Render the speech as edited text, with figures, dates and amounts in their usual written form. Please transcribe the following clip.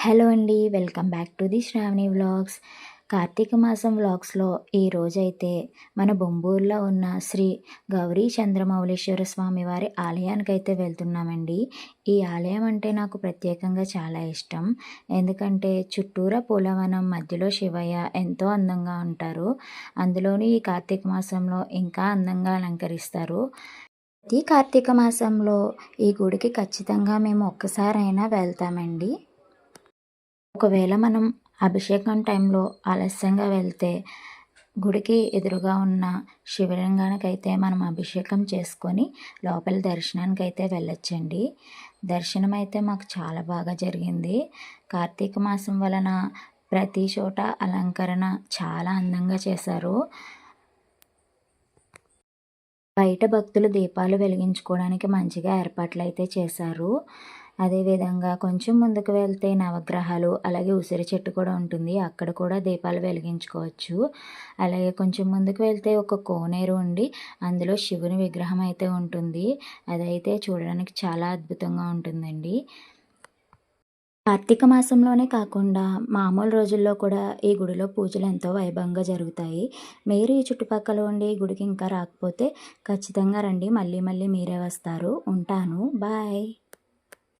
Hello అండి. Welcome back to the Shravani vlogs. Karthika మాసం వ్లాగ్స్‌లో ఈరోజైతే మన బొంబూరులో ఉన్న శ్రీ గౌరీ చంద్రమౌళీశ్వర స్వామి వారి ఆలయానికైతే వెళ్తున్నామండి. ఈ ఆలయం అంటే నాకు ప్రత్యేకంగా చాలా ఇష్టం. ఎందుకంటే చుట్టూరా పూలవనం, మధ్యలో శివయ్య ఎంతో అందంగా ఉంటారు. అందులోని ఈ కార్తీక మాసంలో ఇంకా అందంగా అలంకరిస్తారు. ప్రతి కార్తీక మాసంలో ఈ గుడికి ఖచ్చితంగా మేము ఒక్కసారైనా వెళ్తామండి. ఒకవేళ మనం అభిషేకం టైంలో ఆలస్యంగా వెళ్తే గుడికి ఎదురుగా ఉన్న శివలింగానికైతే మనం అభిషేకం చేసుకొని లోపల దర్శనానికైతే వెళ్ళొచ్చండి. దర్శనం అయితే మాకు చాలా బాగా జరిగింది. కార్తీక మాసం వలన ప్రతి చోట అలంకరణ చాలా అందంగా చేశారు. బయట భక్తులు దీపాలు వెలిగించుకోవడానికి మంచిగా ఏర్పాట్లయితే చేశారు. అదేవిధంగా కొంచెం ముందుకు వెళ్తే నవగ్రహాలు, అలాగే ఉసిరి చెట్టు కూడా ఉంటుంది. అక్కడ కూడా దీపాలు వెలిగించుకోవచ్చు. అలాగే కొంచెం ముందుకు వెళ్తే ఒక కోనేరు ఉండి అందులో శివుని విగ్రహం అయితే ఉంటుంది. అదైతే చూడడానికి చాలా అద్భుతంగా ఉంటుందండి. కార్తీక మాసంలోనే కాకుండా మామూలు రోజుల్లో కూడా ఈ గుడిలో పూజలు ఎంతో వైభవంగా జరుగుతాయి. మీరు ఈ చుట్టుపక్కల ఉండి ఈ గుడికి ఇంకా రాకపోతే ఖచ్చితంగా రండి. మళ్ళీ మళ్ళీ మీరే వస్తారు. ఉంటాను. బాయ్.